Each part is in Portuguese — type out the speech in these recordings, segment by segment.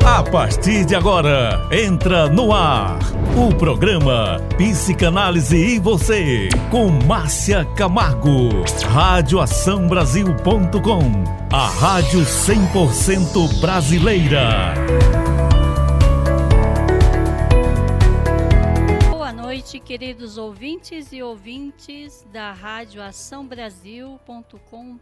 A partir de agora, entra no ar o programa Psicanálise e Você, com Márcia Camargo. Radioaçãobrasil.com, a rádio 100% brasileira. Boa noite, queridos ouvintes e ouvintes da Radioaçãobrasil.com.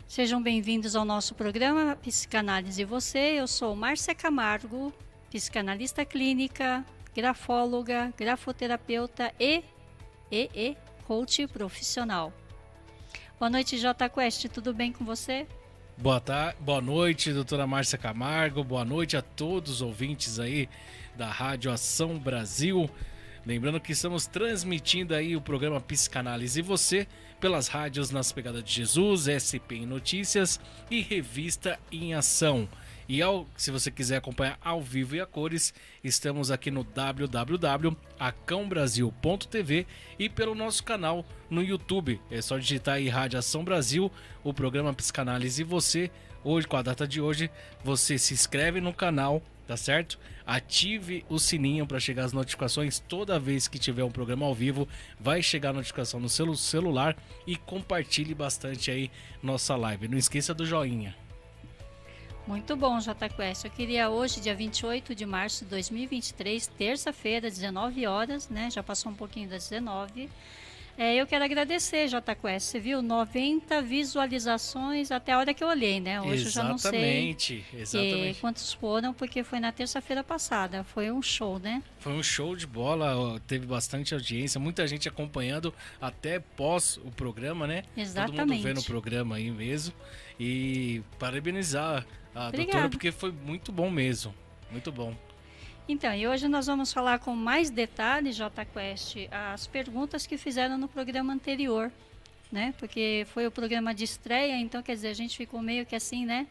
Sejam bem-vindos ao nosso programa Psicanálise e Você. Eu sou Márcia Camargo, psicanalista clínica, grafóloga, grafoterapeuta e coach profissional. Boa noite, J Quest, tudo bem com você? Boa noite, doutora Márcia Camargo. Boa noite a todos os ouvintes aí da Rádio Ação Brasil. Lembrando que estamos transmitindo aí o programa Psicanálise e Você pelas rádios Nas Pegadas de Jesus, SP em Notícias e Revista em Ação. E se você quiser acompanhar ao vivo e a cores, estamos aqui no www.acãobrasil.tv e pelo nosso canal no YouTube. É só digitar aí Rádio Ação Brasil, o programa Psicanálise e Você. Hoje, com a data de hoje, você se inscreve no canal, tá certo? Ative o sininho para chegar as notificações. Toda vez que tiver um programa ao vivo, vai chegar a notificação no seu celular e compartilhe bastante aí nossa live. Não esqueça do joinha. Muito bom, J Quest. Eu queria hoje, dia 28 de março de 2023, terça-feira, 19 horas, né? Já passou um pouquinho das 19. Eu quero agradecer, J Quest. Você viu 90 visualizações até a hora que eu olhei, né? Hoje eu já não sei exatamente. Quantos foram, porque foi na terça-feira passada. Foi um show, né? Foi um show de bola, teve bastante audiência, muita gente acompanhando até pós o programa, né? Exatamente. Todo mundo vendo o programa aí mesmo. E parabenizar a doutora, porque foi muito bom mesmo. Muito bom. Então, e hoje nós vamos falar com mais detalhes, J Quest, as perguntas que fizeram no programa anterior, né? Porque foi o programa de estreia, então, quer dizer, a gente ficou meio que assim, né?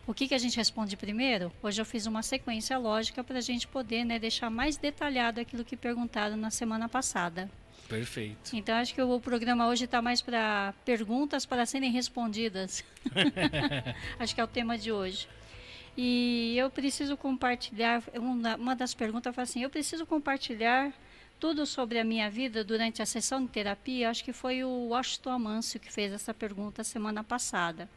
O que a gente responde primeiro? Hoje eu fiz uma sequência lógica para a gente poder, né, deixar mais detalhado aquilo que perguntaram na semana passada. Perfeito. Então, acho que o programa hoje está mais para perguntas para serem respondidas. Acho que é o tema de hoje. E eu preciso compartilhar, uma das perguntas foi assim, eu preciso compartilhar tudo sobre a minha vida durante a sessão de terapia. Acho que foi o Washington Amâncio que fez essa pergunta semana passada.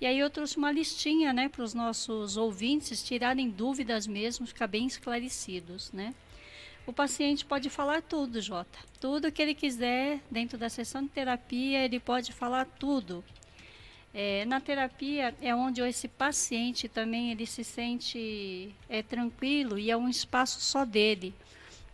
E aí eu trouxe uma listinha, né, para os nossos ouvintes tirarem dúvidas mesmo, ficar bem esclarecidos, né? O paciente pode falar tudo, Jota. Tudo que ele quiser dentro da sessão de terapia, ele pode falar tudo. Na terapia é onde esse paciente também ele se sente tranquilo e é um espaço só dele,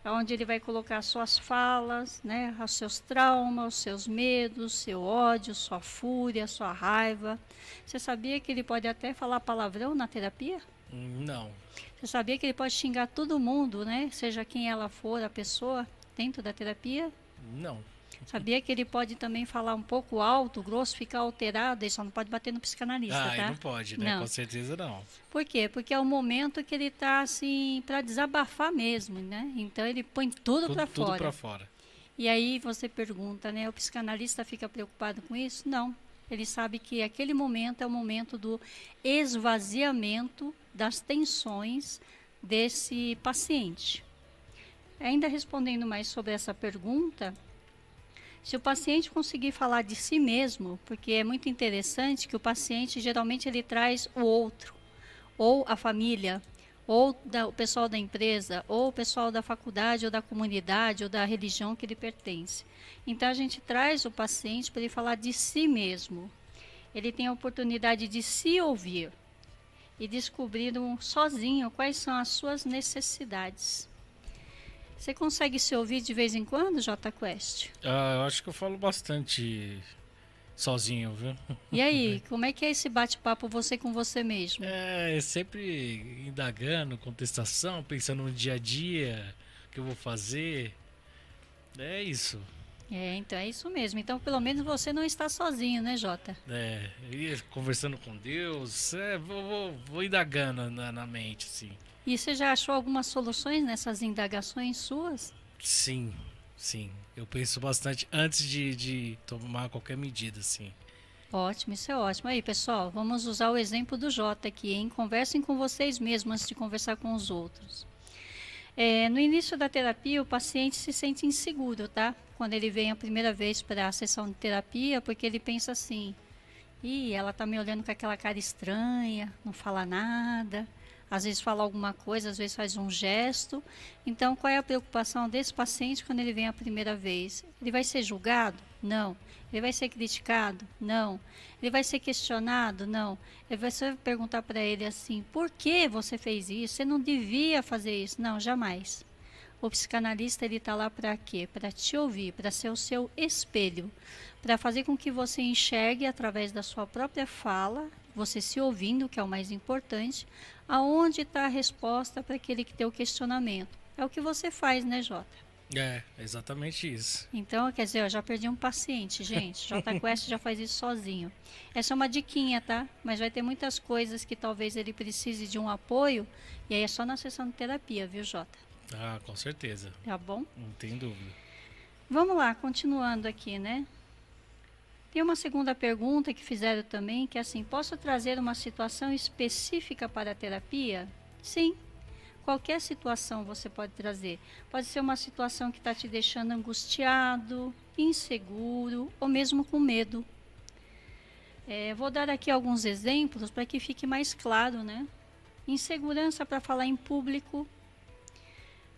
onde ele vai colocar suas falas, né, os seus traumas, os seus medos, seu ódio, sua fúria, sua raiva. Você sabia que ele pode até falar palavrão na terapia? Não. Você sabia que ele pode xingar todo mundo, né, seja quem ela for, a pessoa, dentro da terapia? Não. Sabia que ele pode também falar um pouco alto, grosso, ficar alterado, ele só não pode bater no psicanalista, tá? Não pode, né? Não. Com certeza não. Por quê? Porque é o momento que ele tá assim, para desabafar mesmo, né? Então ele põe tudo para fora. Tudo para fora. E aí você pergunta, né? O psicanalista fica preocupado com isso? Não. Ele sabe que aquele momento é o momento do esvaziamento das tensões desse paciente. Ainda respondendo mais sobre essa pergunta, se o paciente conseguir falar de si mesmo, porque é muito interessante que o paciente geralmente ele traz o outro, ou a família, ou o pessoal da empresa, ou o pessoal da faculdade, ou da comunidade, ou da religião que ele pertence. Então a gente traz o paciente para ele falar de si mesmo. Ele tem a oportunidade de se ouvir e descobrir sozinho quais são as suas necessidades. Você consegue se ouvir de vez em quando, J Quest? Eu acho que eu falo bastante sozinho, viu? E aí, como é que é esse bate-papo você com você mesmo? Sempre indagando, contestação, pensando no dia a dia, o que eu vou fazer. É isso. Então é isso mesmo. Então, pelo menos você não está sozinho, né, Jota? Conversando com Deus, vou indagando na mente, assim. E você já achou algumas soluções nessas indagações suas? Sim. Eu penso bastante antes de tomar qualquer medida, assim. Ótimo, isso é ótimo. Aí, pessoal, vamos usar o exemplo do Jota aqui, hein? Conversem com vocês mesmos antes de conversar com os outros. No início da terapia, o paciente se sente inseguro, tá? Quando ele vem a primeira vez para a sessão de terapia, porque ele pensa assim: ih, ela tá me olhando com aquela cara estranha, não fala nada, às vezes fala alguma coisa, às vezes faz um gesto. Então, qual é a preocupação desse paciente quando ele vem a primeira vez? Ele vai ser julgado? Não. Ele vai ser criticado? Não. Ele vai ser questionado? Não. Você vai perguntar para ele assim: por que você fez isso? Você não devia fazer isso. Não, jamais. O psicanalista, ele está lá para quê? Para te ouvir, para ser o seu espelho, para fazer com que você enxergue através da sua própria fala, você se ouvindo, que é o mais importante, aonde está a resposta para aquele que tem o questionamento. É o que você faz, né, Jota? É, exatamente isso. Então, quer dizer, eu já perdi um paciente, gente. Jota Quest já faz isso sozinho. Essa é uma diquinha, tá? Mas vai ter muitas coisas que talvez ele precise de um apoio, e aí é só na sessão de terapia, viu, Jota? Ah, com certeza. Tá bom? Não tem dúvida. Vamos lá, continuando aqui, né? Tem uma segunda pergunta que fizeram também, que é assim: posso trazer uma situação específica para a terapia? Sim. Qualquer situação você pode trazer. Pode ser uma situação que está te deixando angustiado, inseguro ou mesmo com medo. Vou dar aqui alguns exemplos para que fique mais claro, né? Insegurança para falar em público,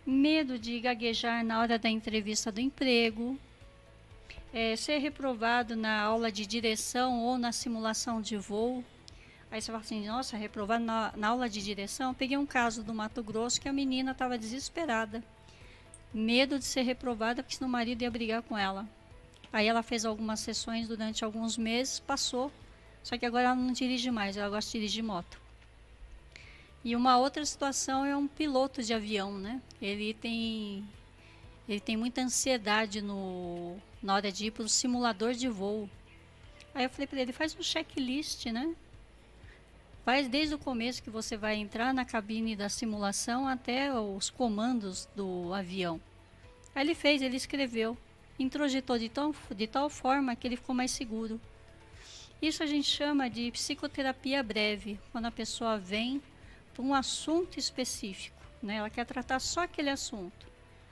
medo de gaguejar na hora da entrevista do emprego, ser reprovado na aula de direção ou na simulação de voo. Aí você fala assim: nossa, reprovado na aula de direção. Eu peguei um caso do Mato Grosso que a menina estava desesperada, medo de ser reprovada porque senão o marido ia brigar com ela. Aí ela fez algumas sessões durante alguns meses, passou, só que agora ela não dirige mais, ela gosta de dirigir moto. E uma outra situação é um piloto de avião, né? Ele tem muita ansiedade na hora de ir para o simulador de voo. Aí eu falei para ele: faz um checklist, né? Faz desde o começo que você vai entrar na cabine da simulação até os comandos do avião. Aí ele fez, ele escreveu, introjetou de tal forma que ele ficou mais seguro. Isso a gente chama de psicoterapia breve, quando a pessoa vem para um assunto específico, né? Ela quer tratar só aquele assunto.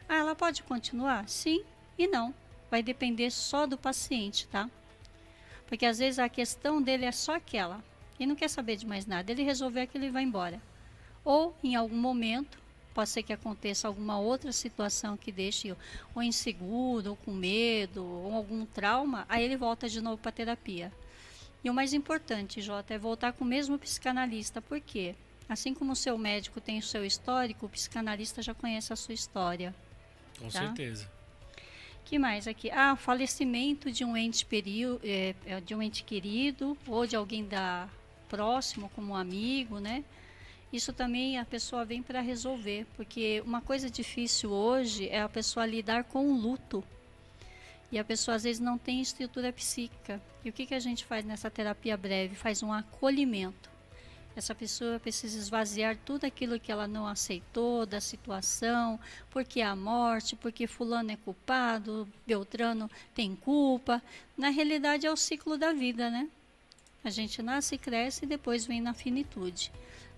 Ah, ela pode continuar? Sim e não. Vai depender só do paciente, tá? Porque às vezes a questão dele é só aquela. Ele não quer saber de mais nada. Ele resolveu aquilo e vai embora. Ou, em algum momento, pode ser que aconteça alguma outra situação que deixe ou inseguro, ou com medo, ou algum trauma, aí ele volta de novo para a terapia. E o mais importante, Jota, é voltar com o mesmo psicanalista. Por quê? Assim como o seu médico tem o seu histórico, o psicanalista já conhece a sua história. Com tá? certeza. Que mais aqui? Falecimento de um ente querido ou de alguém próximo, como um amigo, né? Isso também a pessoa vem para resolver, porque uma coisa difícil hoje é a pessoa lidar com o luto. E a pessoa às vezes não tem estrutura psíquica. E o que a gente faz nessa terapia breve? Faz um acolhimento. Essa pessoa precisa esvaziar tudo aquilo que ela não aceitou da situação, porque a morte, porque fulano é culpado, Beltrano tem culpa. Na realidade é o ciclo da vida, né? A gente nasce, cresce e depois vem na finitude.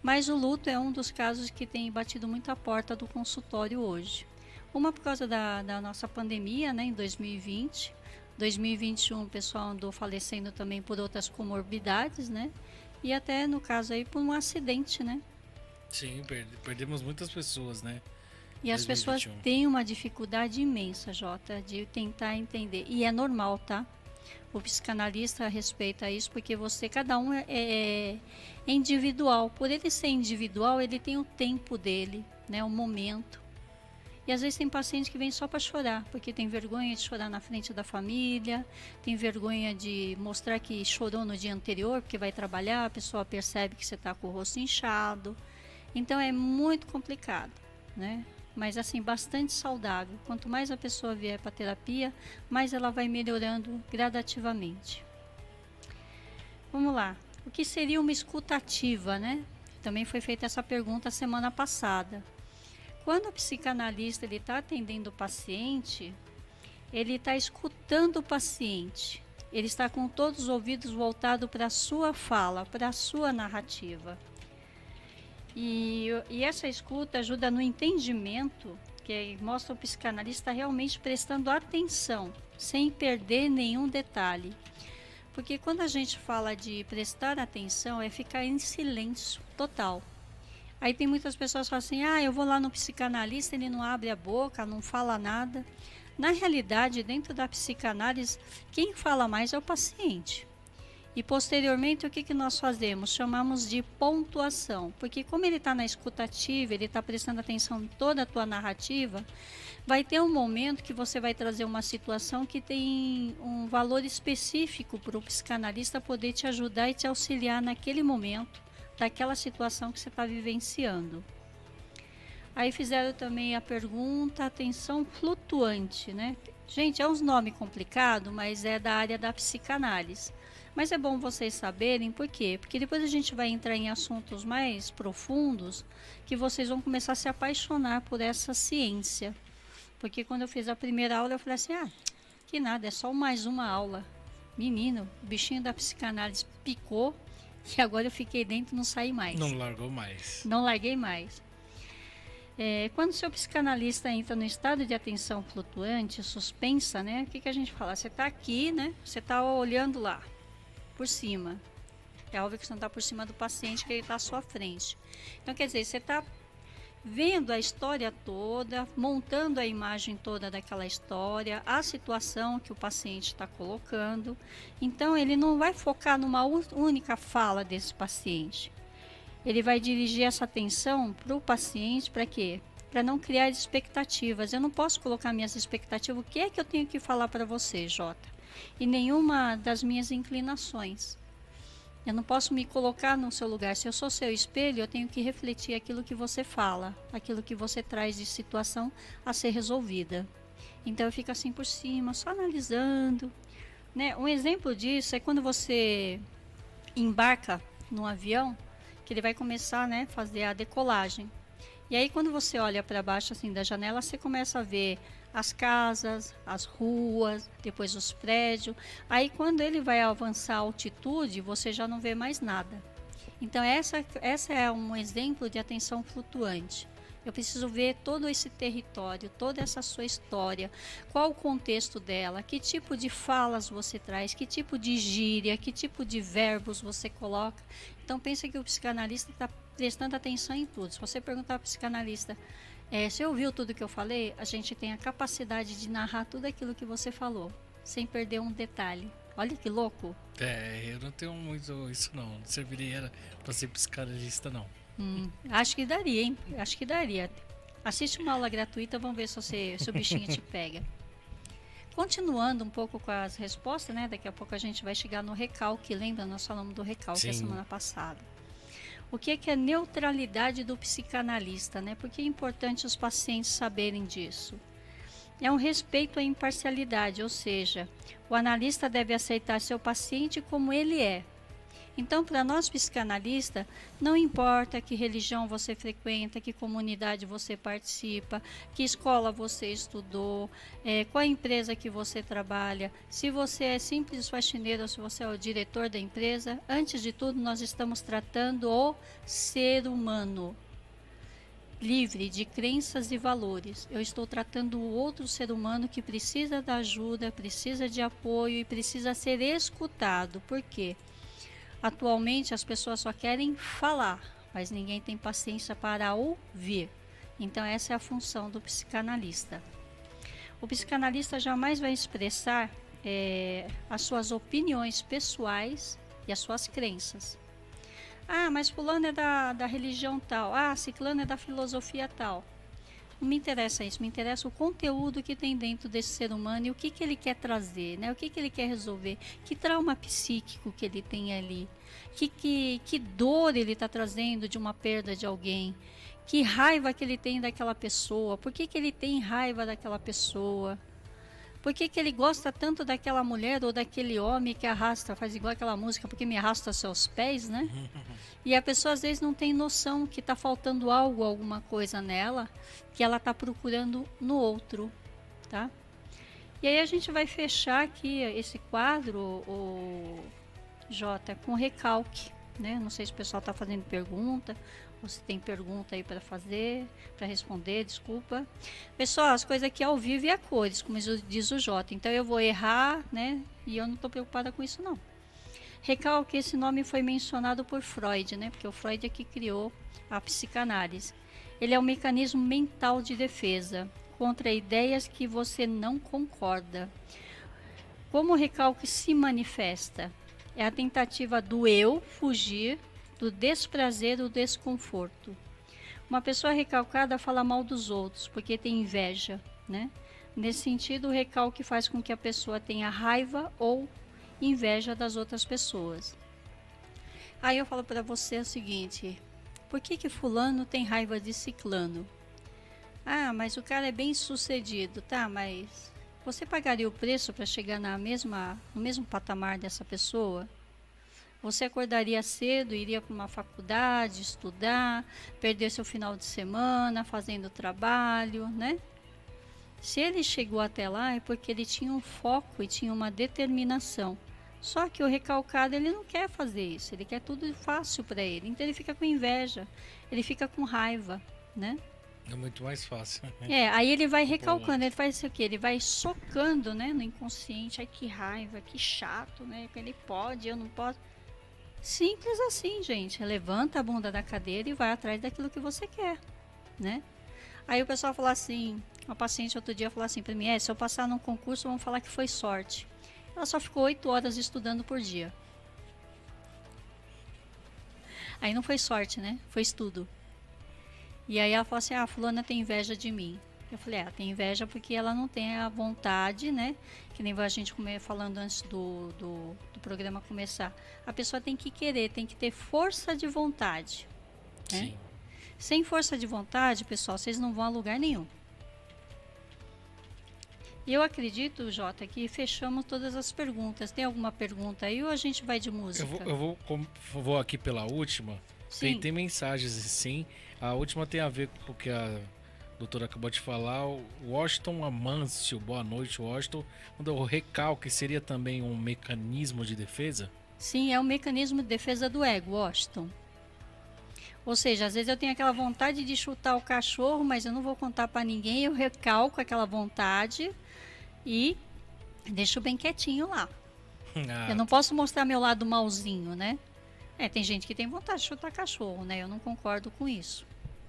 Mas o luto é um dos casos que tem batido muito a porta do consultório hoje. Uma por causa da nossa pandemia, né, em 2020. 2021 o pessoal andou falecendo também por outras comorbidades, né? E até no caso aí por um acidente, né? Sim, perdemos muitas pessoas, né? E as pessoas têm uma dificuldade imensa, Jota, de tentar entender. E é normal, tá? O psicanalista respeita isso porque cada um é individual. Por ele ser individual, ele tem o tempo dele, né, o momento. E às vezes tem paciente que vem só para chorar, porque tem vergonha de chorar na frente da família, tem vergonha de mostrar que chorou no dia anterior, porque vai trabalhar, a pessoa percebe que você está com o rosto inchado. Então é muito complicado, né? Mas assim, bastante saudável. Quanto mais a pessoa vier para a terapia, mais ela vai melhorando gradativamente. Vamos lá. O que seria uma escuta ativa, né? Também foi feita essa pergunta semana passada. Quando o psicanalista está atendendo o paciente, ele está escutando o paciente. ele está com todos os ouvidos voltados para a sua fala, para a sua narrativa. E essa escuta ajuda no entendimento, que mostra o psicanalista realmente prestando atenção, sem perder nenhum detalhe. Porque quando a gente fala de prestar atenção, é ficar em silêncio total. Aí tem muitas pessoas que falam assim, eu vou lá no psicanalista, ele não abre a boca, não fala nada. Na realidade, dentro da psicanálise, quem fala mais é o paciente. E posteriormente, o que nós fazemos? Chamamos de pontuação. Porque como ele está na escutativa, ele está prestando atenção em toda a tua narrativa, vai ter um momento que você vai trazer uma situação que tem um valor específico para o psicanalista poder te ajudar e te auxiliar naquele momento, daquela situação que você está vivenciando. Aí fizeram também a pergunta, atenção flutuante, né? Gente, é uns nomes complicados, mas é da área da psicanálise. Mas é bom vocês saberem por quê? Porque depois a gente vai entrar em assuntos mais profundos que vocês vão começar a se apaixonar por essa ciência. Porque quando eu fiz a primeira aula, eu falei assim, que nada, é só mais uma aula. Menino, o bichinho da psicanálise picou e agora eu fiquei dentro e não saí mais. Não largou mais. Não larguei mais. Quando o seu psicanalista entra no estado de atenção flutuante, suspensa, né? O que a gente fala? Você está aqui, né? Você está olhando lá, por cima. É óbvio que você não está por cima do paciente, que ele está à sua frente. Então, quer dizer, você está vendo a história toda, montando a imagem toda daquela história, a situação que o paciente está colocando. Então, ele não vai focar numa única fala desse paciente. Ele vai dirigir essa atenção para o paciente, para quê? Para não criar expectativas. Eu não posso colocar minhas expectativas. O que é que eu tenho que falar para você, Jota? E nenhuma das minhas inclinações. Eu não posso me colocar no seu lugar. Se eu sou seu espelho, eu tenho que refletir aquilo que você fala, aquilo que você traz de situação a ser resolvida. Então eu fico assim por cima, só analisando, né? Um exemplo disso é quando você embarca num avião, que ele vai começar, né, fazer a decolagem. E aí quando você olha para baixo assim da janela, você começa a ver as casas, as ruas, depois os prédios. Aí quando ele vai avançar a altitude, você já não vê mais nada. Então essa é um exemplo de atenção flutuante. Eu preciso ver todo esse território, toda essa sua história, qual o contexto dela, que tipo de falas você traz, que tipo de gíria, que tipo de verbos você coloca. Então pensa que o psicanalista está prestando atenção em tudo. Se você perguntar ao psicanalista, você ouviu tudo que eu falei? A gente tem a capacidade de narrar tudo aquilo que você falou, sem perder um detalhe. Olha que louco. Eu não tenho muito isso não. Não serviria para ser psicanalista não. Acho que daria, hein? Acho que daria. Assiste uma aula gratuita, vamos ver se o bichinho te pega. Continuando um pouco com as respostas, né? Daqui a pouco a gente vai chegar no recalque. Lembra? Nós falamos do recalque a semana passada. O que é neutralidade do psicanalista, né? Porque é importante os pacientes saberem disso. É um respeito à imparcialidade, ou seja, o analista deve aceitar seu paciente como ele é. Então, para nós psicanalistas, não importa que religião você frequenta, que comunidade você participa, que escola você estudou, qual a empresa que você trabalha, se você é simples faxineiro ou se você é o diretor da empresa, antes de tudo nós estamos tratando o ser humano, livre de crenças e valores. Eu estou tratando o outro ser humano que precisa da ajuda, precisa de apoio e precisa ser escutado. Por quê? Atualmente as pessoas só querem falar, mas ninguém tem paciência para ouvir. Então essa é a função do psicanalista. O psicanalista jamais vai expressar as suas opiniões pessoais e as suas crenças. Mas fulano é da religião tal. Ciclano é da filosofia tal. Não me interessa isso, me interessa o conteúdo que tem dentro desse ser humano e o que ele quer trazer, né? O que ele quer resolver, que trauma psíquico que ele tem ali, que dor ele está trazendo de uma perda de alguém, que raiva que ele tem daquela pessoa, por que ele tem raiva daquela pessoa, por que ele gosta tanto daquela mulher ou daquele homem que arrasta, faz igual aquela música, porque me arrasta aos seus pés, né? E a pessoa às vezes não tem noção que está faltando algo, alguma coisa nela, que ela está procurando no outro, tá? E aí a gente vai fechar aqui esse quadro, o Jota, com recalque, né? Não sei se o pessoal está fazendo pergunta, ou se tem pergunta aí para fazer, para responder, desculpa. Pessoal, as coisas aqui ao vivo e a cores, como diz o Jota. Então eu vou errar, né? E eu não estou preocupada com isso, não. Recalque, esse nome foi mencionado por Freud, né? Porque o Freud é que criou a psicanálise. Ele é um mecanismo mental de defesa contra ideias que você não concorda. Como o recalque se manifesta? É a tentativa do eu fugir do desprazer, do desconforto. Uma pessoa recalcada fala mal dos outros porque tem inveja, né? Nesse sentido, o recalque faz com que a pessoa tenha raiva ou inveja das outras pessoas. Aí eu falo para você o seguinte: por que fulano tem raiva de ciclano? Ah, mas o cara é bem sucedido, tá? Mas você pagaria o preço para chegar no mesmo patamar dessa pessoa? Você acordaria cedo, iria para uma faculdade, estudar, perder seu final de semana fazendo trabalho, né? Se ele chegou até lá é porque ele tinha um foco e tinha uma determinação. Só que o recalcado, ele não quer fazer isso, ele quer tudo fácil para ele. Então ele fica com inveja, ele fica com raiva, né? É muito mais fácil. Aí ele vai recalcando, ele faz o quê? Ele vai socando, né, no inconsciente. Ai, que raiva, que chato, né? Ele pode, eu não posso. Simples assim, gente. Levanta a bunda da cadeira e vai atrás daquilo que você quer, né? Aí o pessoal fala assim, uma paciente outro dia falou assim para mim: se eu passar num concurso, vão falar que foi sorte. Ela só ficou 8 horas estudando por dia. Aí não foi sorte, né? Foi estudo. E aí ela falou assim: fulana tem inveja de mim. Eu falei: tem inveja porque ela não tem a vontade, né? Que nem a gente falando antes do programa começar. A pessoa tem que querer, tem que ter força de vontade, né? Sim. Sem força de vontade, pessoal, vocês não vão a lugar nenhum. E eu acredito, Jota, que fechamos todas as perguntas. Tem alguma pergunta aí ou a gente vai de música? Eu vou aqui pela última. Tem mensagens, sim. A última tem a ver com o que a doutora acabou de falar. O Washington Amâncio, boa noite, Washington. O recalque seria também um mecanismo de defesa? Sim, é um mecanismo de defesa do ego, Washington. Ou seja, às vezes eu tenho aquela vontade de chutar o cachorro, mas eu não vou contar para ninguém, eu recalco aquela vontade e deixo bem quietinho lá. Eu não posso mostrar meu lado malzinho, né? Tem gente que tem vontade de chutar cachorro, né? Eu não concordo com isso.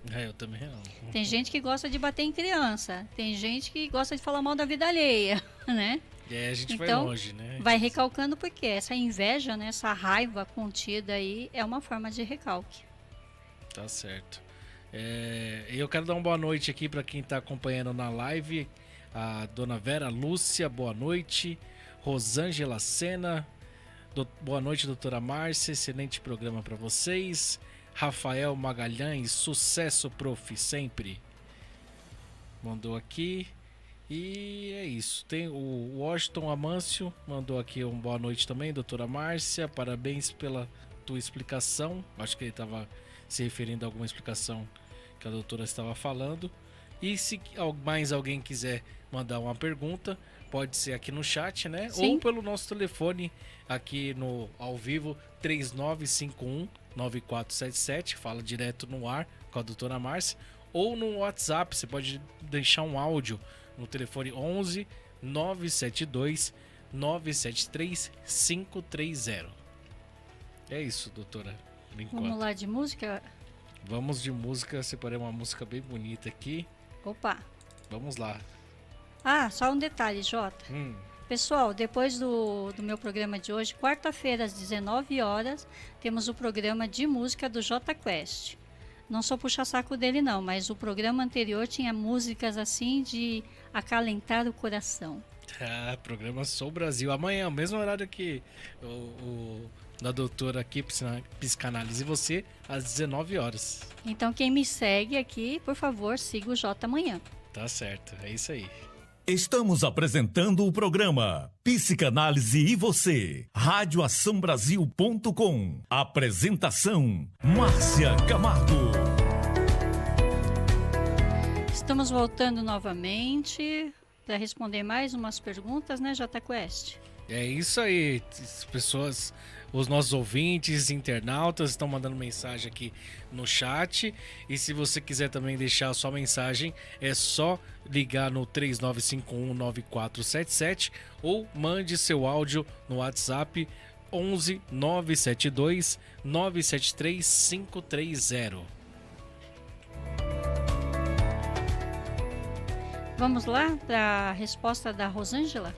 Eu também não. Tem gente que gosta de bater em criança, tem gente que gosta de falar mal da vida alheia, né? A gente vai então, longe, né? Vai recalcando porque essa inveja, né, essa raiva contida aí é uma forma de recalque. Tá certo. Eu quero dar uma boa noite aqui para quem tá acompanhando na live. A dona Vera Lúcia, boa noite. Rosângela Sena, boa noite, doutora Márcia. Excelente programa para vocês. Rafael Magalhães, sucesso, prof, sempre. Mandou aqui. E é isso. Tem o Washington Amâncio, mandou aqui um boa noite também, doutora Márcia. Parabéns pela tua explicação. Acho que ele estava se referindo a alguma explicação que a doutora estava falando. E se mais alguém quiser mandar uma pergunta, pode ser aqui no chat, né? Sim. Ou pelo nosso telefone aqui ao vivo, 3951-9477. Fala direto no ar com a doutora Márcia. Ou no WhatsApp, você pode deixar um áudio no telefone 11 972 973 530. É isso, doutora. Vamos lá de música? Vamos de música, separei uma música bem bonita aqui. Opa! Vamos lá. Só um detalhe, Jota. Pessoal, depois do meu programa de hoje, quarta-feira às 19 horas, temos o programa de música do Jota Quest. Não sou puxa-saco dele não, mas o programa anterior tinha músicas assim de acalentar o coração. Programa Sou Brasil. Amanhã, mesmo horário que da doutora aqui, Psicanálise e você, às 19 horas. Então quem me segue aqui, por favor, siga o Jota amanhã. Tá certo, é isso aí. Estamos apresentando o programa Psicanálise e Você, radioaçãobrasil.com. Apresentação, Márcia Camargo. Estamos voltando novamente. para responder mais umas perguntas, né, Jota Quest? É isso aí, as pessoas, os nossos ouvintes, internautas estão mandando mensagem aqui no chat. E se você quiser também deixar a sua mensagem, é só ligar no 39519477 ou mande seu áudio no WhatsApp 11 972 973 530. Vamos lá para a resposta da Rosângela?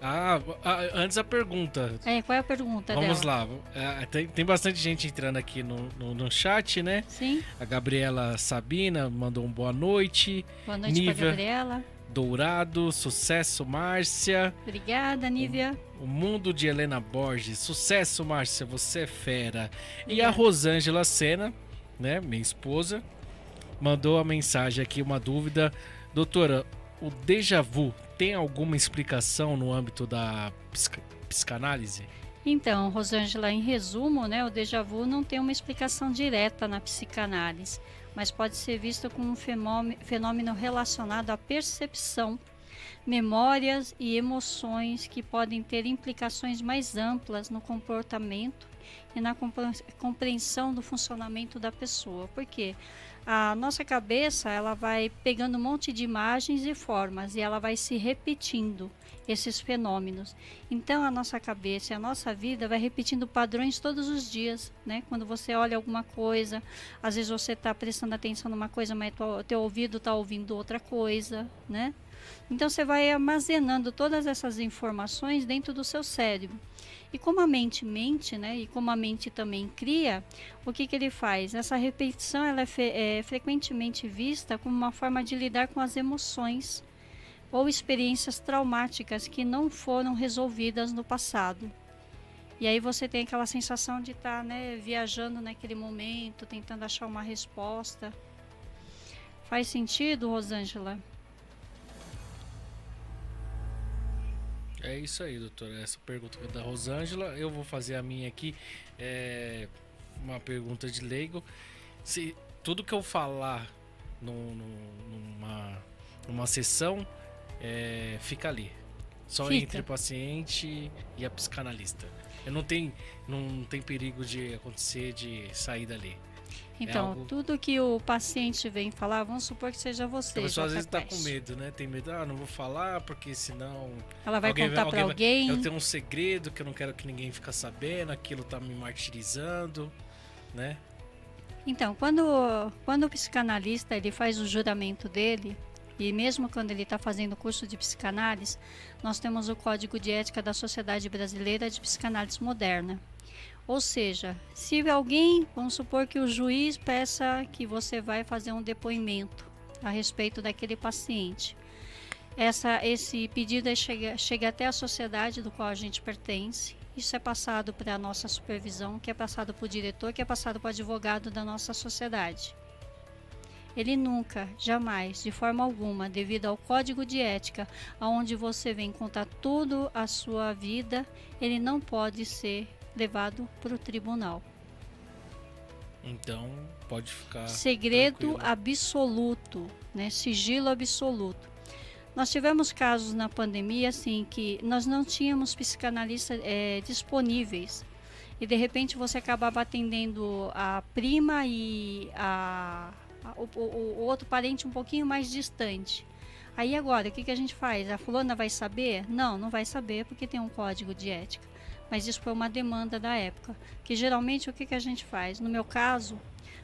Antes a pergunta. Qual é a pergunta Vamos dela? lá. Tem bastante gente entrando aqui no chat, né? Sim. A Gabriela Sabina mandou um boa noite. Boa noite para Nívia Gabriela. Dourado, sucesso, Márcia. Obrigada, Nívia. O mundo de Helena Borges. Sucesso, Márcia, você é fera. Obrigada. E a Rosângela Sena, né, minha esposa, mandou a mensagem aqui, uma dúvida. Doutora, o déjà vu tem alguma explicação no âmbito da psicanálise? Então, Rosângela, em resumo, né, o déjà vu não tem uma explicação direta na psicanálise, mas pode ser visto como um fenômeno relacionado à percepção, memórias e emoções que podem ter implicações mais amplas no comportamento e na compreensão do funcionamento da pessoa. Por quê? A nossa cabeça, ela vai pegando um monte de imagens e formas e ela vai se repetindo esses fenômenos. Então a nossa cabeça e a nossa vida vai repetindo padrões todos os dias, né? Quando você olha alguma coisa, às vezes você está prestando atenção numa coisa, mas o teu ouvido está ouvindo outra coisa, né? Então você vai armazenando todas essas informações dentro do seu cérebro. E como a mente mente, né, e como a mente também cria, o que ele faz? Essa repetição ela é frequentemente vista como uma forma de lidar com as emoções ou experiências traumáticas que não foram resolvidas no passado. E aí você tem aquela sensação de estar, né, viajando naquele momento, tentando achar uma resposta. Faz sentido, Rosângela? É isso aí, doutora. Essa pergunta da Rosângela. Eu vou fazer a minha aqui. Uma pergunta de leigo. Se tudo que eu falar numa sessão fica ali. Só entre o paciente e a psicanalista. Não tem perigo de acontecer de sair dali. Então, tudo que o paciente vem falar, vamos supor que seja você. A pessoa às vezes está com medo, né? Tem medo, não vou falar porque senão... Ela vai contar para alguém. Eu tenho um segredo que eu não quero que ninguém fique sabendo, aquilo tá me martirizando, né? Então, quando o psicanalista ele faz o juramento dele, e mesmo quando ele está fazendo o curso de psicanálise, nós temos o Código de Ética da Sociedade Brasileira de Psicanálise Moderna. Ou seja, se alguém, vamos supor que o juiz peça que você vai fazer um depoimento a respeito daquele paciente. Esse pedido chega até a sociedade do qual a gente pertence. Isso é passado para a nossa supervisão, que é passado para o diretor, que é passado para o advogado da nossa sociedade. Ele nunca, jamais, de forma alguma, devido ao código de ética, onde você vem contar tudo a sua vida, ele não pode ser levado para o tribunal. Então, pode ficar segredo tranquilo. Absoluto, né? Sigilo absoluto. Nós tivemos casos na pandemia, assim, que nós não tínhamos psicanalistas disponíveis. E, de repente, você acabava atendendo a prima e o outro parente um pouquinho mais distante. Aí, agora, o que a gente faz? A fulana vai saber? Não vai saber, porque tem um código de ética. Mas isso foi uma demanda da época. Que geralmente o que a gente faz? No meu caso,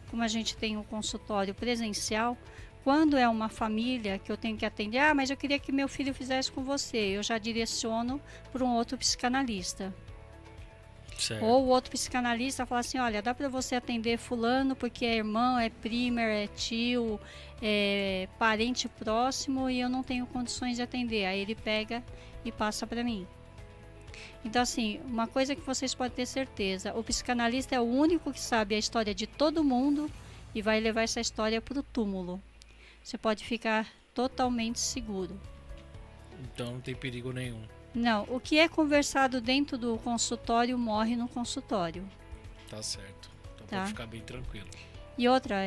como a gente tem um consultório presencial, quando é uma família que eu tenho que atender, mas eu queria que meu filho fizesse com você, eu já direciono para um outro psicanalista. Certo. Ou o outro psicanalista fala assim, olha, dá para você atender fulano porque é irmão, é primo, é tio, é parente próximo e eu não tenho condições de atender. Aí ele pega e passa para mim. Então, assim, uma coisa que vocês podem ter certeza, o psicanalista é o único que sabe a história de todo mundo e vai levar essa história para o túmulo. Você pode ficar totalmente seguro. Então não tem perigo nenhum. Não, o que é conversado dentro do consultório morre no consultório. Tá certo. Então Tá. pode ficar bem tranquilo. E outra,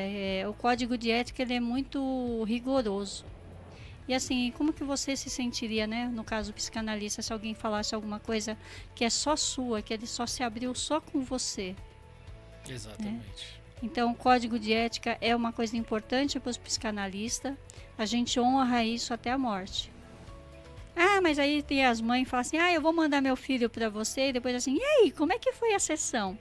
o código de ética ele é muito rigoroso. E assim, como que você se sentiria, né, no caso psicanalista, se alguém falasse alguma coisa que é só sua, que ele só se abriu só com você? Exatamente. Então, o código de ética é uma coisa importante para os psicanalistas. A gente honra isso até a morte. Ah, mas aí tem as mães que falam assim, eu vou mandar meu filho para você, e depois assim, e aí, como é que foi a sessão?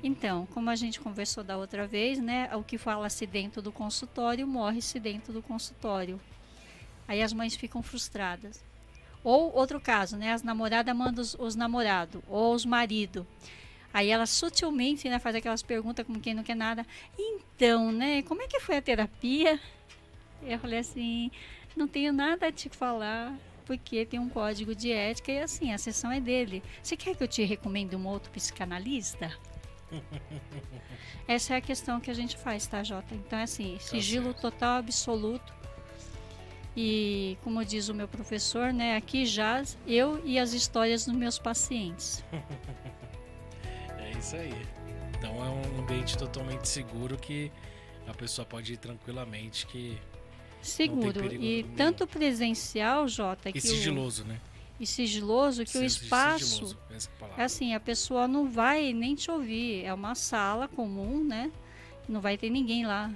Então, como a gente conversou da outra vez, né, o que fala-se dentro do consultório, morre-se dentro do consultório. Aí as mães ficam frustradas. Ou outro caso, né, as namoradas mandam os namorados, ou os maridos. Aí ela sutilmente, né, faz aquelas perguntas como quem não quer nada. Então, né, como é que foi a terapia? Eu falei assim, não tenho nada a te falar, porque tem um código de ética e assim, a sessão é dele. Você quer que eu te recomende um outro psicanalista? Essa é a questão que a gente faz, tá, Jota? Então é assim, sigilo total, absoluto. E como diz o meu professor, né, aqui jaz eu e as histórias dos meus pacientes. É isso aí. Então é um ambiente totalmente seguro que a pessoa pode ir tranquilamente, que seguro. E nenhum. tanto presencial, Jota, e sigiloso, né? E sigiloso, que o espaço Sigiloso, essa palavra. é assim, a pessoa não vai nem te ouvir. É uma sala comum, né? Não vai ter ninguém lá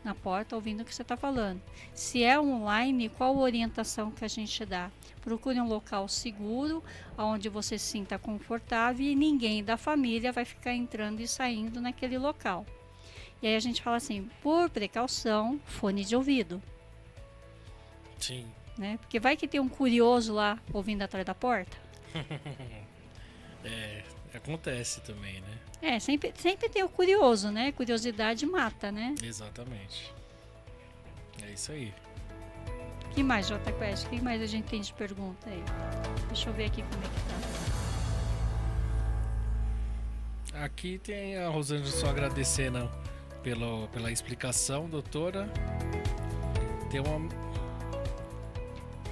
na porta ouvindo o que você está falando. Se é online, qual a orientação que a gente dá? Procure um local seguro, onde você se sinta confortável e ninguém da família vai ficar entrando e saindo naquele local. E aí a gente fala assim, por precaução, fone de ouvido. Sim. Né? Porque vai que tem um curioso lá ouvindo atrás da porta. Acontece também, né? Sempre tem o curioso, né? Curiosidade mata, né? Exatamente. É isso aí. O que mais, Jota Quest? O que mais a gente tem de pergunta aí? Deixa eu ver aqui como é que tá. Aqui tem a Rosângela só agradecendo pela explicação, doutora. Tem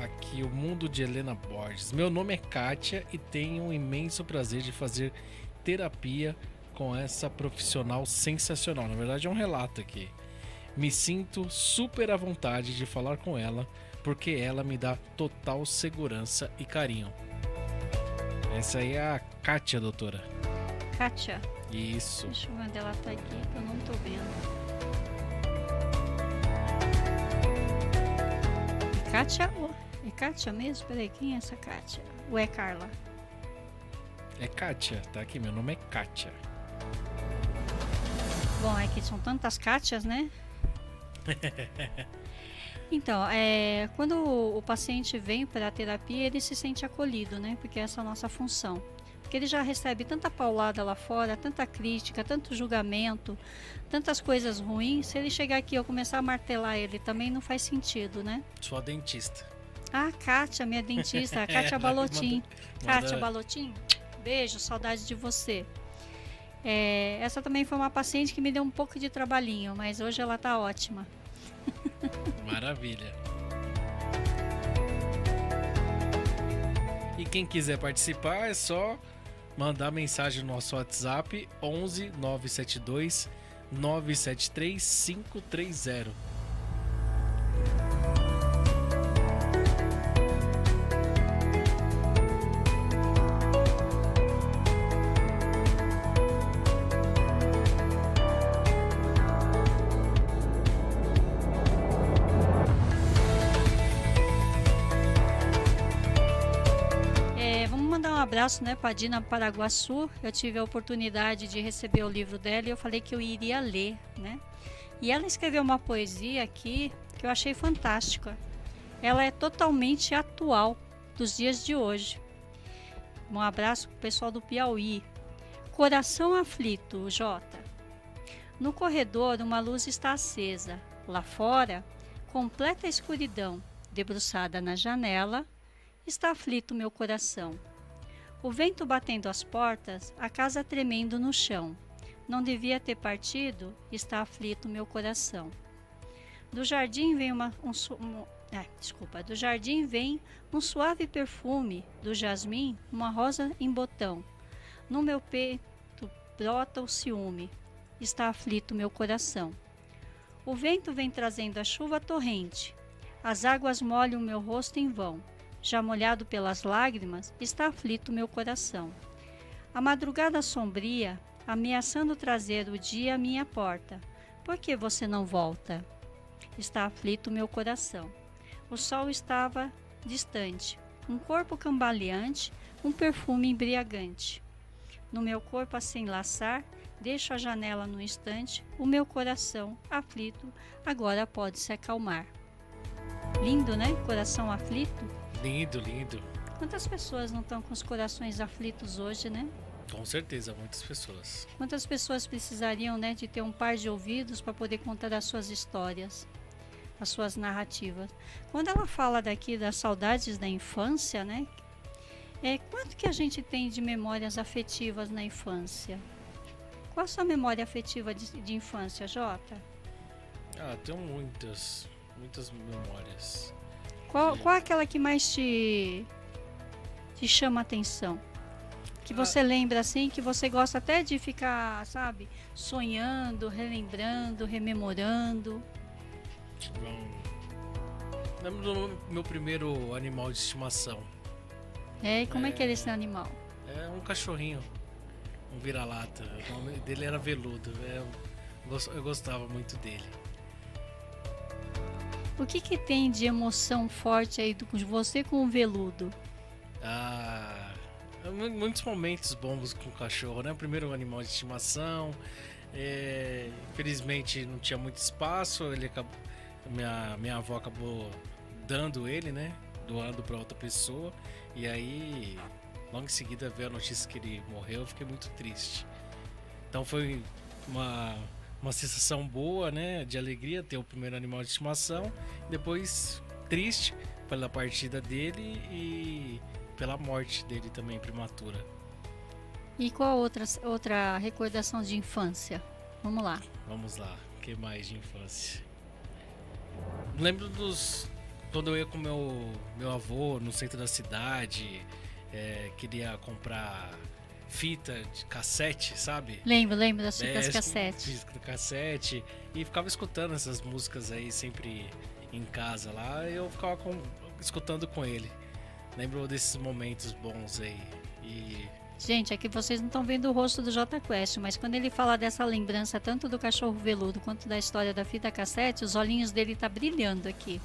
aqui o Mundo de Helena Borges. Meu nome é Kátia e tenho um imenso prazer de fazer terapia com essa profissional sensacional. Na verdade é um relato aqui. Me sinto super à vontade de falar com ela porque ela me dá total segurança e carinho. Essa aí é a Kátia, doutora. Kátia. Isso. Deixa eu ver onde ela tá aqui, que eu não tô vendo. Kátia? É Kátia mesmo? Peraí, quem é essa Kátia? Ou é Carla? É Kátia, tá aqui, meu nome é Kátia. Bom, é que são tantas Kátias, né? Então, quando o paciente vem para a terapia, ele se sente acolhido, né? Porque essa é a nossa função. Porque ele já recebe tanta paulada lá fora, tanta crítica, tanto julgamento, tantas coisas ruins. Se ele chegar aqui e eu começar a martelar ele, também não faz sentido, né? Sua dentista. Ah, Kátia, minha dentista, a Kátia Balotin. manda- Kátia Balotin, beijo, saudade de você. Essa também foi uma paciente que me deu um pouco de trabalhinho, mas hoje ela tá ótima. Maravilha. E quem quiser participar é só mandar mensagem no nosso WhatsApp 11 972 973 530. Abraço, né, para Dina Paraguaçu. Eu tive a oportunidade de receber o livro dela e eu falei que eu iria ler, né? E ela escreveu uma poesia aqui que eu achei fantástica. Ela é totalmente atual dos dias de hoje. Um abraço pro pessoal do Piauí. Coração aflito, Jota. No corredor uma luz está acesa. Lá fora, completa escuridão. Debruçada na janela, está aflito meu coração. O vento batendo as portas, a casa tremendo no chão. Não devia ter partido, está aflito meu coração. Do jardim vem do jardim vem um suave perfume, do jasmim uma rosa em botão. No meu peito brota o ciúme, está aflito meu coração. O vento vem trazendo a chuva torrente. As águas molham meu rosto em vão. Já molhado pelas lágrimas, está aflito meu coração. A madrugada sombria, ameaçando trazer o dia à minha porta. Por que você não volta? Está aflito meu coração. O sol estava distante, um corpo cambaleante, um perfume embriagante. No meu corpo a se enlaçar, deixo a janela no instante, o meu coração, aflito, agora pode se acalmar. Lindo, né? Coração aflito. Lindo, lindo. Quantas pessoas não estão com os corações aflitos hoje, né? Com certeza, muitas pessoas. Quantas pessoas precisariam, né, de ter um par de ouvidos para poder contar as suas histórias, as suas narrativas. Quando ela fala daqui das saudades da infância, né? Quanto que a gente tem de memórias afetivas na infância? Qual a sua memória afetiva de infância, Jota? Tenho muitas memórias. Qual é aquela que mais te chama a atenção? Que você lembra assim, que você gosta até de ficar, sabe, sonhando, relembrando, rememorando? Lembro do meu primeiro animal de estimação. E como é que era esse animal? É um cachorrinho, um vira-lata. O nome dele era Veludo. Eu gostava muito dele. O que tem de emoção forte aí de você com o Veludo? Muitos momentos bons com o cachorro, né? O primeiro animal de estimação. Infelizmente não tinha muito espaço. Minha avó acabou dando ele, né? Doando para outra pessoa. E aí, logo em seguida, veio a notícia que ele morreu. Eu fiquei muito triste. Então foi uma sensação boa, né? De alegria ter o primeiro animal de estimação. Depois, triste pela partida dele e pela morte dele também prematura. E qual outra recordação de infância? Vamos lá. Vamos lá. O que mais de infância? Lembro quando eu ia com meu avô no centro da cidade, queria comprar fita de cassete, sabe? Lembro das fitas cassete. Fita cassete. E ficava escutando essas músicas aí sempre em casa lá. E eu ficava escutando com ele. Lembro desses momentos bons aí. Gente, aqui vocês não estão vendo o rosto do Jota Quest, mas quando ele fala dessa lembrança tanto do cachorro veludo quanto da história da fita cassete, os olhinhos dele tá brilhando aqui.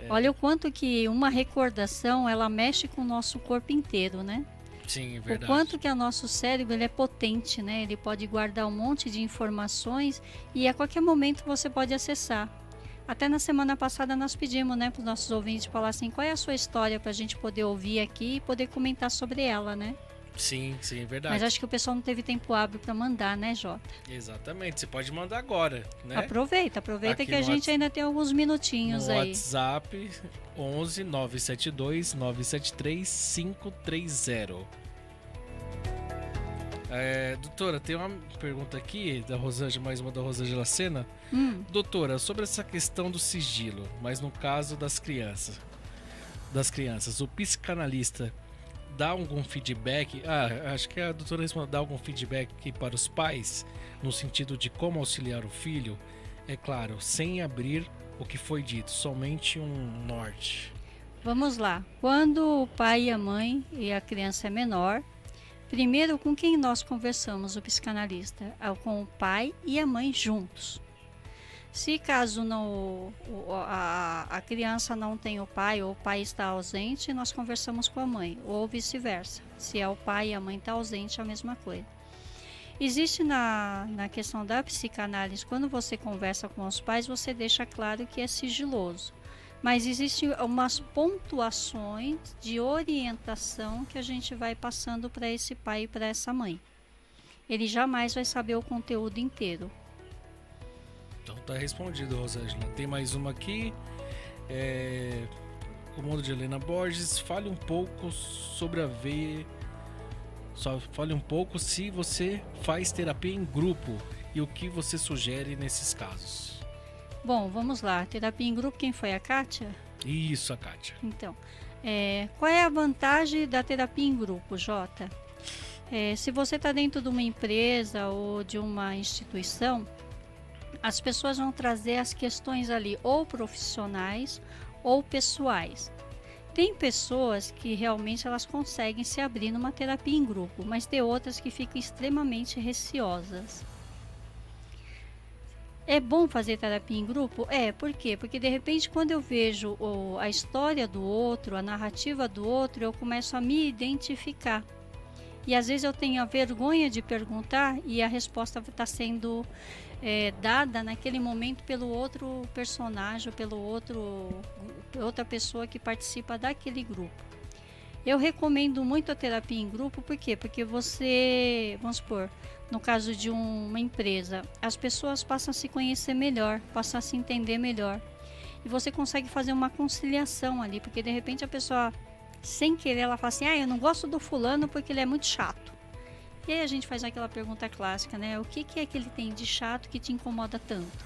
Olha o quanto que uma recordação, ela mexe com o nosso corpo inteiro, né? Sim, é verdade. O quanto que o nosso cérebro ele é potente, né? Ele pode guardar um monte de informações e a qualquer momento você pode acessar. Até na semana passada nós pedimos, né, para os nossos ouvintes falar assim, qual é a sua história para a gente poder ouvir aqui e poder comentar sobre ela, né? Sim, é verdade. Mas acho que o pessoal não teve tempo hábil para mandar, né, Jota? Exatamente, você pode mandar agora, né? Aproveita aqui que a gente ainda tem alguns minutinhos no aí. WhatsApp 11 972 973 530. Doutora, tem uma pergunta aqui da Rosângela, mais uma da Rosângela Sena. Doutora, sobre essa questão do sigilo, mas no caso das crianças, o psicanalista dá algum feedback? Acho que a doutora respondeu, dá algum feedback para os pais, no sentido de como auxiliar o filho? É claro, sem abrir o que foi dito, somente um norte. Vamos lá. Quando o pai e a mãe e a criança é menor, primeiro com quem nós conversamos, o psicanalista? Com o pai e a mãe juntos. Se caso a criança não tem o pai ou o pai está ausente, nós conversamos com a mãe, ou vice-versa. Se é o pai e a mãe está ausente, é a mesma coisa. Existe na questão da psicanálise, quando você conversa com os pais, você deixa claro que é sigiloso. Mas existem umas pontuações de orientação que a gente vai passando para esse pai e para essa mãe. Ele jamais vai saber o conteúdo inteiro. Então tá respondido, Rosângela. Tem mais uma aqui. O mundo de Helena Borges. Fale um pouco sobre a veia. Fale um pouco se você faz terapia em grupo e o que você sugere nesses casos. Bom, vamos lá. Terapia em grupo, quem foi? A Kátia? Isso, a Kátia. Então, qual é a vantagem da terapia em grupo, Jota? Se você está dentro de uma empresa ou de uma instituição, as pessoas vão trazer as questões ali ou profissionais ou pessoais. Tem pessoas que realmente elas conseguem se abrir numa terapia em grupo, mas tem outras que ficam extremamente receosas. É bom fazer terapia em grupo? Por quê? Porque de repente quando eu vejo a história do outro, a narrativa do outro, eu começo a me identificar. E às vezes eu tenho a vergonha de perguntar e a resposta está sendo dada naquele momento pelo outro personagem, outra pessoa que participa daquele grupo. Eu recomendo muito a terapia em grupo, por quê? Porque você, vamos supor, no caso de uma empresa, as pessoas passam a se conhecer melhor, passam a se entender melhor. E você consegue fazer uma conciliação ali, porque de repente a pessoa, sem querer, ela fala assim, eu não gosto do fulano porque ele é muito chato. E aí a gente faz aquela pergunta clássica, né? O que é que ele tem de chato que te incomoda tanto?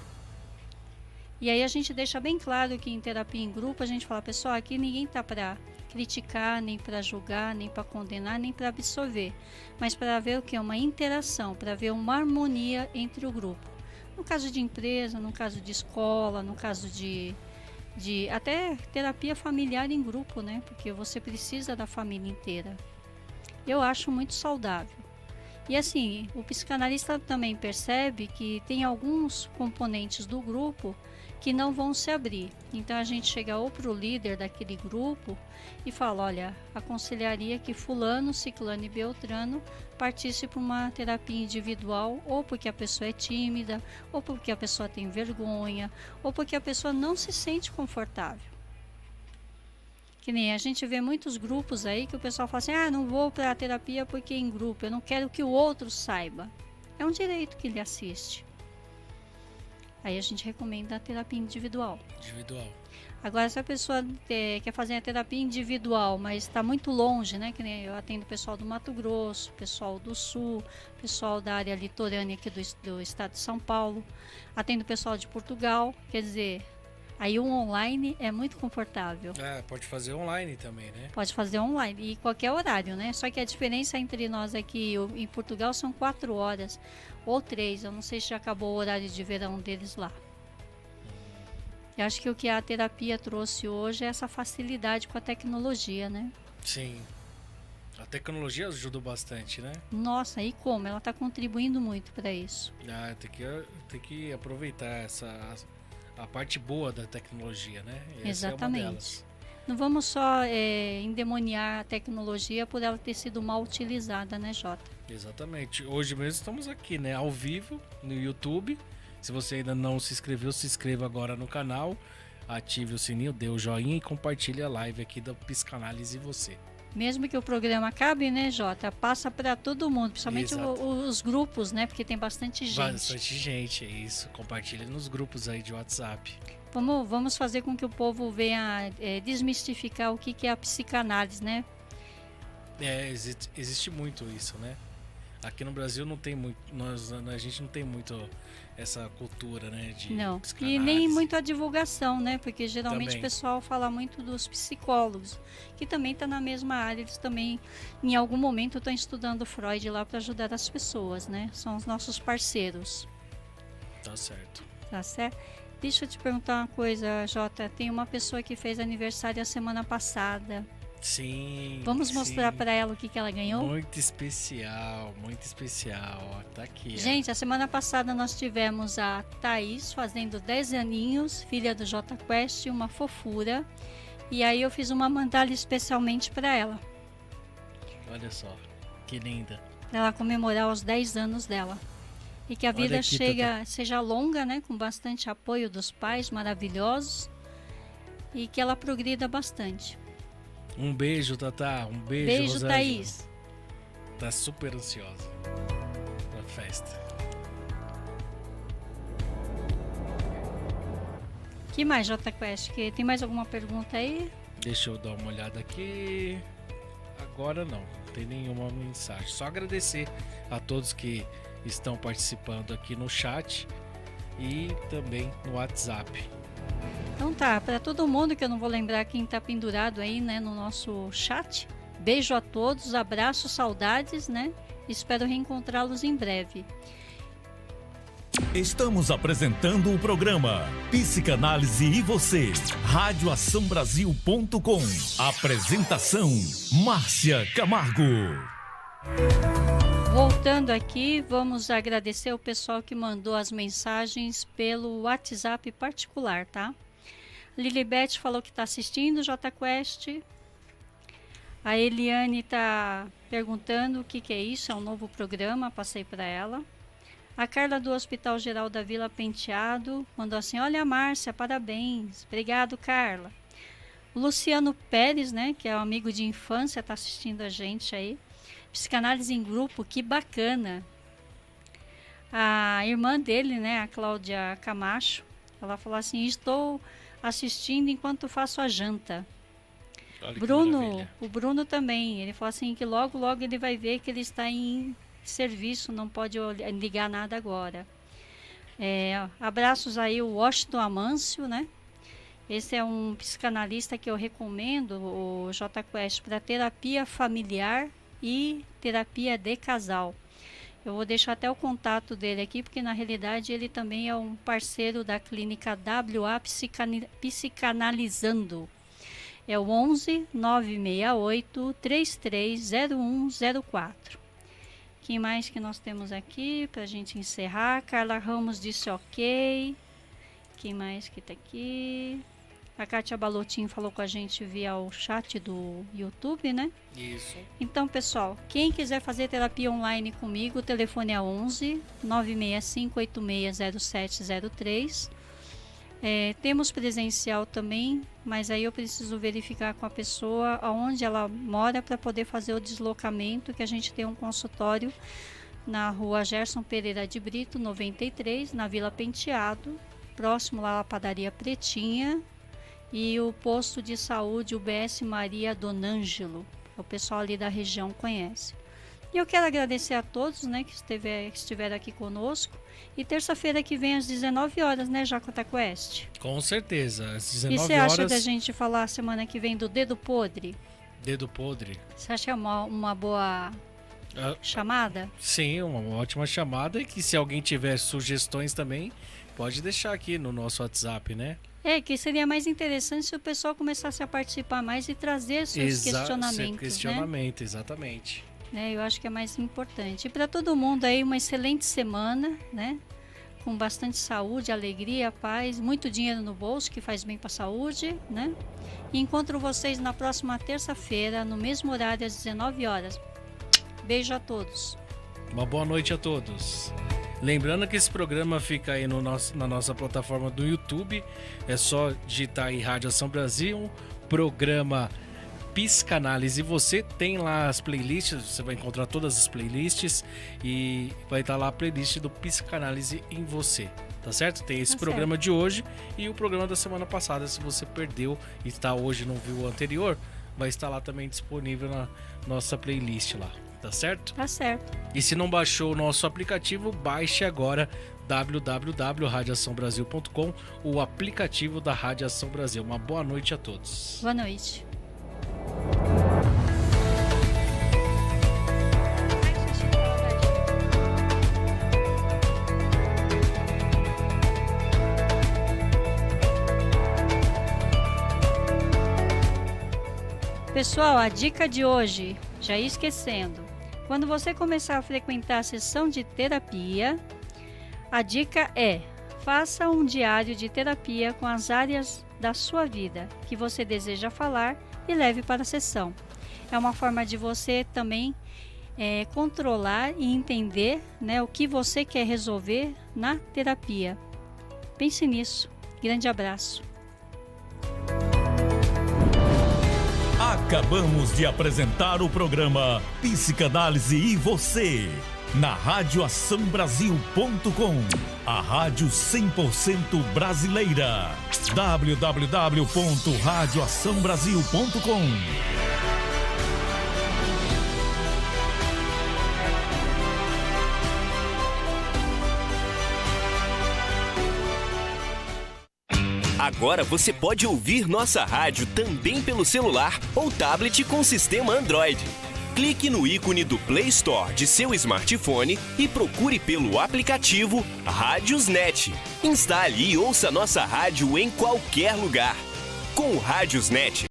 E aí a gente deixa bem claro que em terapia em grupo a gente fala, pessoal, aqui ninguém está para criticar, nem para julgar, nem para condenar, nem para absorver, mas para ver o que é uma interação, para ver uma harmonia entre o grupo. No caso de empresa, no caso de escola, no caso de até terapia familiar em grupo, né? Porque você precisa da família inteira. Eu acho muito saudável. E assim, o psicanalista também percebe que tem alguns componentes do grupo que não vão se abrir. Então a gente chega ou para o líder daquele grupo e fala, olha, aconselharia que fulano, ciclano e beltrano partisse para uma terapia individual, ou porque a pessoa é tímida, ou porque a pessoa tem vergonha, ou porque a pessoa não se sente confortável. Que nem a gente vê muitos grupos aí que o pessoal fala assim, não vou para a terapia porque é em grupo, eu não quero que o outro saiba. É um direito que ele assiste. Aí a gente recomenda a terapia individual. Agora, se a pessoa quer fazer a terapia individual, mas está muito longe, né? Que nem eu atendo o pessoal do Mato Grosso, pessoal do Sul, pessoal da área litorânea aqui do estado de São Paulo, atendo o pessoal de Portugal, quer dizer, aí o online é muito confortável. Pode fazer online também, né? Pode fazer online, e qualquer horário, né? Só que a diferença entre nós aqui em Portugal são 4 horas ou 3, eu não sei se já acabou o horário de verão deles lá. Eu acho que o que a terapia trouxe hoje é essa facilidade com a tecnologia, né? Sim. A tecnologia ajudou bastante, né? Nossa, e como? Ela está contribuindo muito para isso. Tem que aproveitar a parte boa da tecnologia, né? Exatamente. É uma delas. Não vamos só endemoniar a tecnologia por ela ter sido mal utilizada, né, Jota? Exatamente. Hoje mesmo estamos aqui, né? Ao vivo, no YouTube. Se você ainda não se inscreveu, se inscreva agora no canal. Ative o sininho, dê o joinha e compartilhe a live aqui da Psicanálise e você. Mesmo que o programa acabe, né, Jota? Passa para todo mundo, principalmente os grupos, né? Porque tem bastante gente. Bastante gente, é isso. Compartilhe nos grupos aí de WhatsApp. Vamos fazer com que o povo venha desmistificar o que é a psicanálise, né? Existe muito isso, né? Aqui no Brasil não tem muito, a gente não tem muito essa cultura, né, de não, psicanálise. e nem muito a divulgação, né, porque geralmente também. O pessoal fala muito dos psicólogos, que também está na mesma área, eles também em algum momento estão estudando Freud lá para ajudar as pessoas, né, são os nossos parceiros. Tá certo. Tá certo? Deixa eu te perguntar uma coisa, Jota, tem uma pessoa que fez aniversário a semana passada. Sim. Vamos mostrar para ela o que ela ganhou? Muito especial, ó, tá aqui. Gente, a semana passada nós tivemos a Thaís fazendo 10 aninhos, filha do J Quest, uma fofura. E aí eu fiz uma mandala especialmente para ela. Olha só, que linda. Para ela comemorar os 10 anos dela. E que a vida seja longa, né, com bastante apoio dos pais maravilhosos. E que ela progrida bastante. Um beijo, Tatá. Um beijo, Rosângela. Thaís. Tá super ansiosa pra festa. Que mais, J Quest? Tem mais alguma pergunta aí? Deixa eu dar uma olhada aqui. Agora não tem nenhuma mensagem. Só agradecer a todos que estão participando aqui no chat e também no WhatsApp. Então tá, para todo mundo, que eu não vou lembrar quem tá pendurado aí, né, no nosso chat. Beijo a todos, abraço, saudades, né? Espero reencontrá-los em breve. Estamos apresentando o programa Psicanálise e Você, radioaçãobrasil.com. Apresentação, Márcia Camargo. Voltando aqui, vamos agradecer o pessoal que mandou as mensagens pelo WhatsApp particular, tá? Lilibete falou que está assistindo o J Quest. A Eliane está perguntando o que é isso, é um novo programa, passei para ela. A Carla do Hospital Geral da Vila Penteado mandou assim: olha, Márcia, parabéns. Obrigado, Carla. O Luciano Pérez, né, que é um amigo de infância, está assistindo a gente aí. Psicanálise em grupo, que bacana. A irmã dele, né, a Cláudia Camacho, ela falou assim: estou assistindo enquanto faço a janta. O Bruno também, ele falou assim que logo ele vai ver que ele está em serviço, não pode ligar nada agora. Abraços aí o Washington Amâncio, né? Esse é um psicanalista que eu recomendo, o J Quest, para terapia familiar e terapia de casal. Eu vou deixar até o contato dele aqui, porque na realidade ele também é um parceiro da clínica WA Psicanalizando. É o 11 968 330104. Quem mais que nós temos aqui para a gente encerrar? Carla Ramos disse ok. Quem mais que está aqui? A Kátia Balotin falou com a gente via o chat do YouTube, né? Isso. Então, pessoal, quem quiser fazer terapia online comigo, o telefone é 11 965 860703. Temos presencial também, mas aí eu preciso verificar com a pessoa aonde ela mora para poder fazer o deslocamento, que a gente tem um consultório na rua Gerson Pereira de Brito, 93, na Vila Penteado, próximo lá à padaria Pretinha, e o posto de saúde UBS Maria Donângelo, o pessoal ali da região conhece. E eu quero agradecer a todos, né, que estiveram aqui conosco. E terça-feira que vem às 19 horas, né, Jacota Quest? Com certeza, às 19 horas. E você acha da gente falar semana que vem do Dedo Podre? Dedo Podre? Você acha uma boa chamada? Sim, uma ótima chamada. E que se alguém tiver sugestões também, pode deixar aqui no nosso WhatsApp, né? Que seria mais interessante se o pessoal começasse a participar mais e trazer seus questionamentos, questionamento, né? Exatamente. Eu acho que é mais importante. E para todo mundo aí, uma excelente semana, né? Com bastante saúde, alegria, paz, muito dinheiro no bolso, que faz bem para a saúde, né? E encontro vocês na próxima terça-feira, no mesmo horário, às 19 horas. Beijo a todos. Uma boa noite a todos. Lembrando que esse programa fica aí na nossa plataforma do YouTube. É só digitar aí Rádio Ação Brasil, programa Psicanálise. Você tem lá as playlists, você vai encontrar todas as playlists e vai estar lá a playlist do Psicanálise em Você, tá certo? Tem esse programa de hoje e o programa da semana passada. Se você perdeu e está hoje não viu o anterior, vai estar lá também disponível na nossa playlist lá, tá certo? Tá certo. E se não baixou o nosso aplicativo, baixe agora www.radioaçãobrasil.com, o aplicativo da Rádio Ação Brasil. Uma boa noite a todos. Boa noite. Pessoal, a dica de hoje, já ia esquecendo, quando você começar a frequentar a sessão de terapia, a dica é: faça um diário de terapia com as áreas da sua vida que você deseja falar e leve para a sessão. É uma forma de você também controlar e entender, né, o que você quer resolver na terapia. Pense nisso. Grande abraço. Acabamos de apresentar o programa Psicanálise e Você, na radioaçãobrasil.com, a rádio 100% brasileira. www.radioaçãobrasil.com. Agora você pode ouvir nossa rádio também pelo celular ou tablet com sistema Android. Clique no ícone do Play Store de seu smartphone e procure pelo aplicativo Rádiosnet. Instale e ouça nossa rádio em qualquer lugar. Com o Rádiosnet,